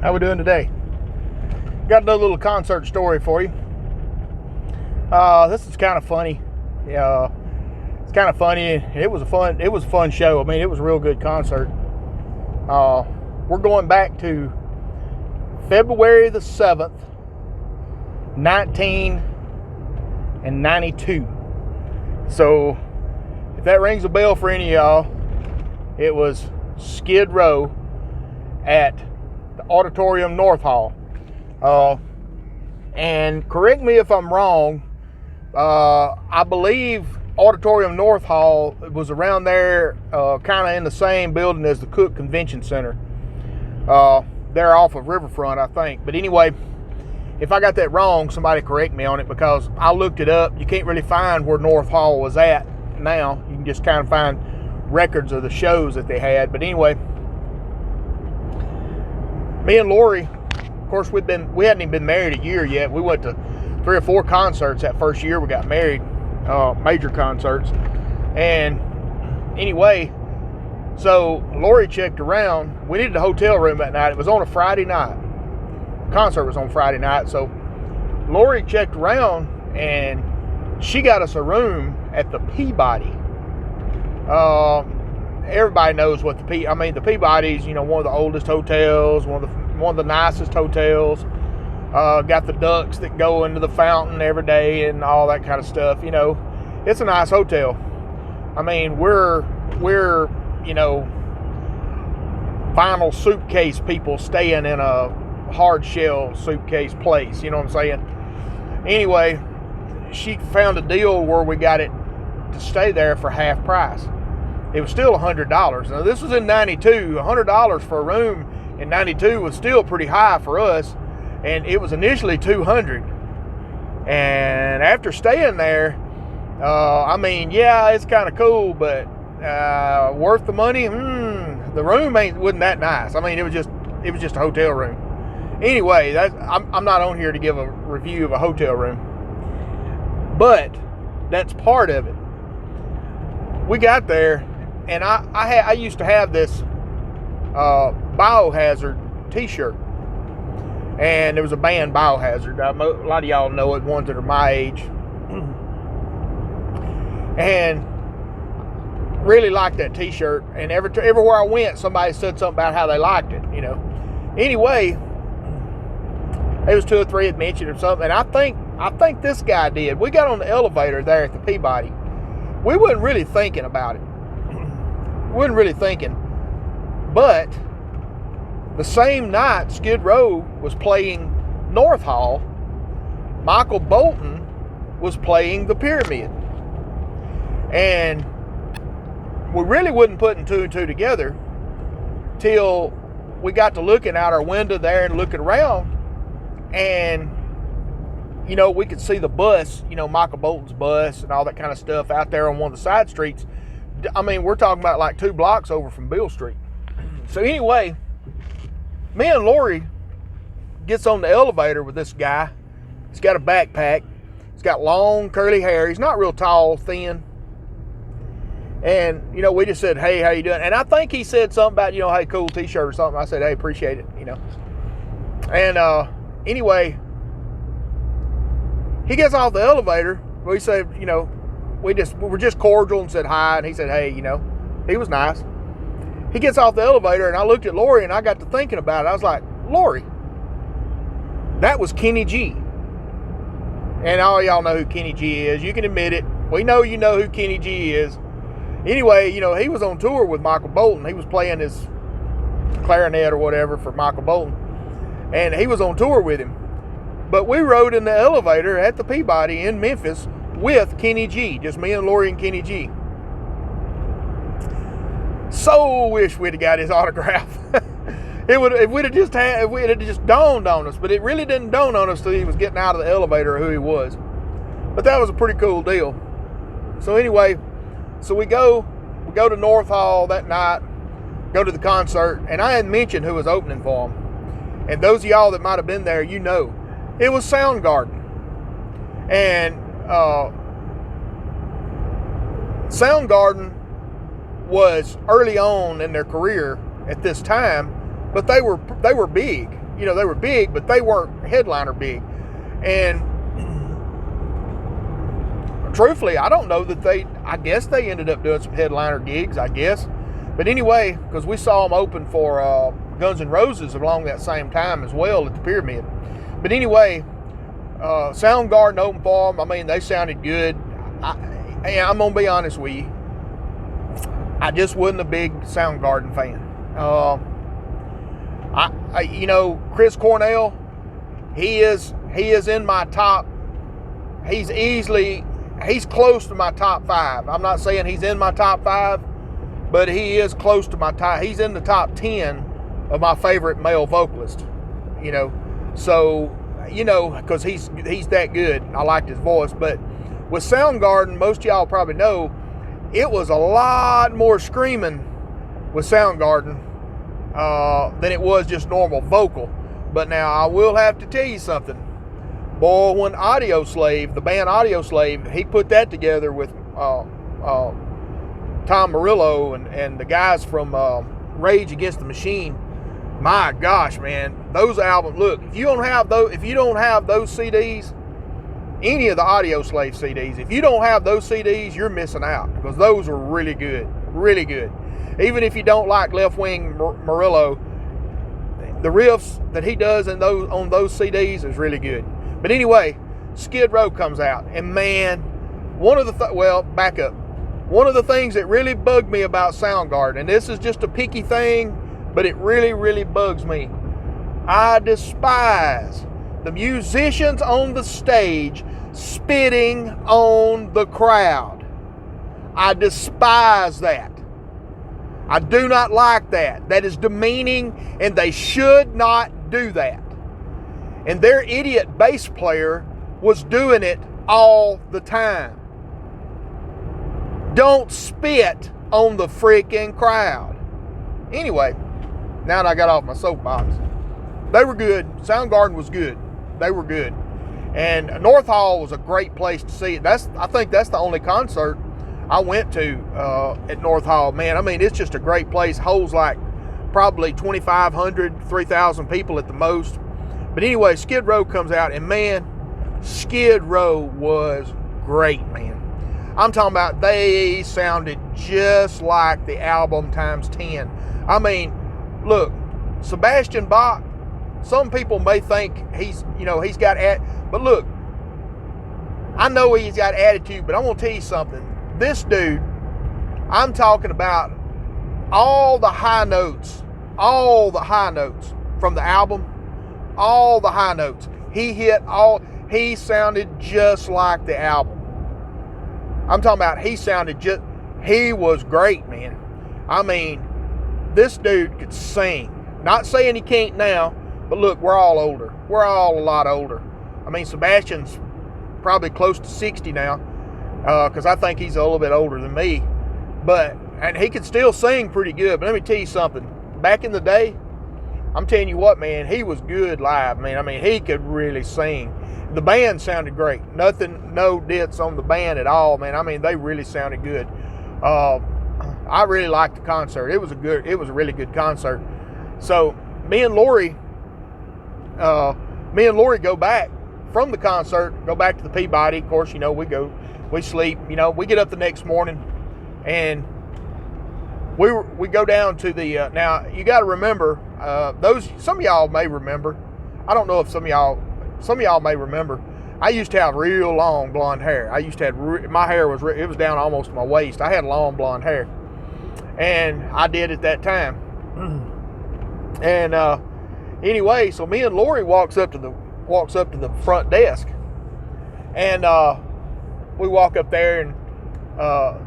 How we doing today? Got another little concert story for you. This is kind of funny. It's kind of funny. It was a fun show. I mean, it was a real good concert. We're going back to February the 7th, 1992. So, if that rings a bell for any of y'all, it was Skid Row at the Auditorium North Hall. And correct me if I'm wrong, I believe Auditorium North Hall was around there, kind of in the same building as the Cook Convention Center. They're off of Riverfront, I think. But anyway, if I got that wrong, somebody correct me on it, because I looked it up. You can't really find where North Hall was at now. You can just kind of find records of the shows that they had. But anyway, me and Lori, of course, we hadn't even been married a year yet. We went to 3 or 4 concerts that first year we got married, major concerts. And anyway, so Lori checked around. We needed a hotel room that night. It was on a Friday night. The concert was on Friday night. So Lori checked around and she got us a room at the Pea Body. Everybody knows what the Peabody's, one of the oldest hotels, one of the nicest hotels. Got the ducks that go into the fountain every day and all that kind of stuff. It's a nice hotel. I mean, we're vinyl suitcase people staying in a hard shell suitcase place. You know what I'm saying? Anyway, she found a deal where we got it to stay there for half price. It was still $100. Now, this was in 92. $100 for a room in 92 was still pretty high for us. And it was initially $200. And after staying there, it's kind of cool, but worth the money? The room wasn't that nice. I mean, it was just a hotel room. Anyway, I'm not on here to give a review of a hotel room, but that's part of it. We got there, and I used to have this Biohazard t-shirt, and there was a band, Biohazard. A lot of y'all know it, ones that are my age, and really liked that t-shirt. And everywhere I went, somebody said something about how they liked it. Anyway, there was 2 or 3 that mentioned or something, and I think this guy did. We got on the elevator there at the Peabody. We wasn't really thinking about it. But the same night Skid Row was playing North Hall, Michael Bolton was playing the Pyramid. And we really wasn't putting 2 and 2 together till we got to looking out our window there and looking around, and we could see the bus, Michael Bolton's bus and all that kind of stuff out there on one of the side streets. I mean, we're talking about like 2 blocks over from Bill Street. So anyway, me and Lori gets on the elevator with this guy. He's got a backpack. He's got long curly hair. He's not real tall, thin. And, we just said, hey, how you doing? And I think he said something about, hey, cool t-shirt or something. I said, hey, appreciate it, And anyway, he gets off the elevator. We said, we were just cordial and said hi. And he said, hey, he was nice. He gets off the elevator, and I looked at Lori, and I got to thinking about it. I was like, Lori, that was Kenny G. And all y'all know who Kenny G is. You can admit it. We know you know who Kenny G is. Anyway, he was on tour with Michael Bolton. He was playing his clarinet or whatever for Michael Bolton. And he was on tour with him. But we rode in the elevator at the Peabody in Memphis with Kenny G. Just me and Lori and Kenny G. So wish we'd have got his autograph. It had just dawned on us, but it really didn't dawn on us till he was getting out of the elevator who he was. But that was a pretty cool deal. So anyway, we go to North Hall that night, go to the concert, and I hadn't mentioned who was opening for him. And those of y'all that might have been there, it was Soundgarden. And Soundgarden was early on in their career at this time, but they were big. they were big, but they weren't headliner big. And truthfully, I don't know that I guess they ended up doing some headliner gigs, I guess. But anyway, because we saw them open for Guns N' Roses along that same time as well at the Pyramid. But anyway, Soundgarden opened for them. I mean, they sounded good. I'm going to be honest with you. I just wasn't a big Soundgarden fan. Chris Cornell, he is in my top. He's close to my top 5. I'm not saying he's in my top 5, but he is close to my top. He's in the top 10 of my favorite male vocalists. So because he's that good. I liked his voice. But with Soundgarden, most of y'all probably know, it was a lot more screaming with Soundgarden than it was just normal vocal. But now I will have to tell you something. Boy, when the band Audioslave, he put that together with Tom Morello and the guys from Rage Against the Machine. My gosh, man, those albums. Look, if you don't have those CDs, any of the Audioslave CDs, if you don't have those CDs, you're missing out, because those are really good, really good. Even if you don't like Left Wing Morello, the riffs that he does on those CDs is really good. But anyway, Skid Row comes out, and man, back up. One of the things that really bugged me about Soundgarden, and this is just a picky thing, but it really, really bugs me. I despise the musicians on the stage spitting on the crowd. I despise that. I do not like that. That is demeaning, and they should not do that. And their idiot bass player was doing it all the time. Don't spit on the freaking crowd. Anyway, now that I got off my soapbox, they were good. Soundgarden was good. They were good. And North Hall was a great place to see it. I think that's the only concert I went to at North Hall. Man, I mean, it's just a great place. Holds like probably 2,500, 3,000 people at the most. But anyway, Skid Row comes out, and man, Skid Row was great, man. I'm talking about, they sounded just like the album times 10. I mean, look, Sebastian Bach, some people may think he's got but look, I know he's got attitude, but I'm going to tell you something. This dude, I'm talking about all the high notes from the album, all the high notes. He sounded just like the album. I'm talking about he was great, man. I mean, this dude could sing. Not saying he can't now, but look, we're all older. We're all a lot older. I mean, Sebastian's probably close to 60 now, because I think he's a little bit older than me. And he could still sing pretty good. But let me tell you something. Back in the day, I'm telling you what, man, he was good live, man. I mean, he could really sing. The band sounded great. No dits on the band at all, man. I mean, they really sounded good. I really liked the concert. It was a really good concert. So me and Lori go back from the concert, go back to the Peabody. Of course, we sleep, we get up the next morning, and we go down to the, now you got to remember, some of y'all may remember, I don't know if some of y'all may remember, I used to have real long blonde hair. My hair was down almost to my waist. I had long blonde hair, and I did at that time. And anyway, so me and Lori walks up to the front desk, and we walk up there, and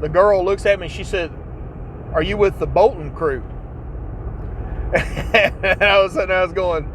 the girl looks at me, and she said, "Are you with the Bolton crew?" And I was sitting there, I was going,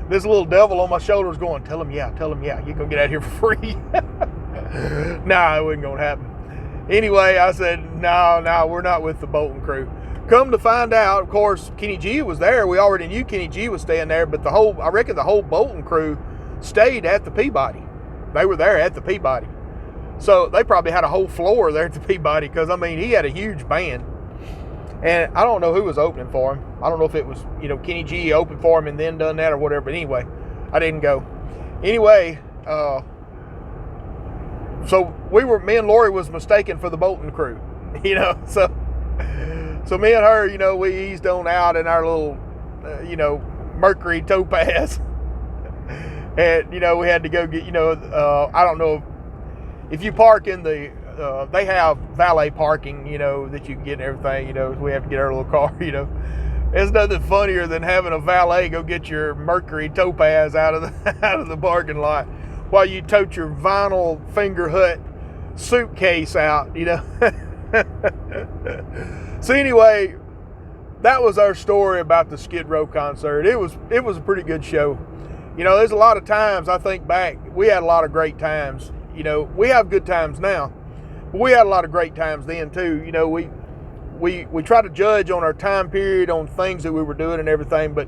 this little devil on my shoulder was going, tell him yeah, you're gonna get out of here for free. Nah, it wasn't gonna happen. Anyway, I said, no, we're not with the Bolton crew. Come to find out, of course, Kenny G was there. We already knew Kenny G was staying there, but I reckon the whole Bolton crew stayed at the Peabody. They were there at the Peabody. So they probably had a whole floor there at the Peabody, because, I mean, he had a huge band. And I don't know who was opening for him. I don't know if it was, Kenny G opened for him and then done that or whatever. But anyway, I didn't go. Anyway, so me and Lori was mistaken for the Bolton crew, So me and her, we eased on out in our little, Mercury Topaz. And, we had to go get, I don't know if you park in the, they have valet parking, that you can get and everything, we have to get our little car, There's nothing funnier than having a valet go get your Mercury Topaz out of the parking lot while you tote your vinyl Finger Hut suitcase out, So anyway, that was our story about the Skid Row concert. It was a pretty good show. There's a lot of times I think back, we had a lot of great times. We have good times now, but we had a lot of great times then too. We try to judge on our time period, on things that we were doing and everything, but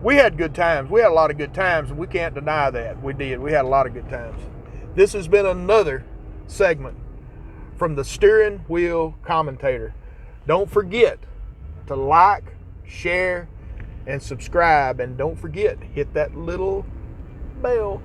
we had good times. We had a lot of good times, and we can't deny that. We did. We had a lot of good times. This has been another segment from the Steering Wheel Commentator. Don't forget to like, share, and subscribe. And don't forget, hit that little bell.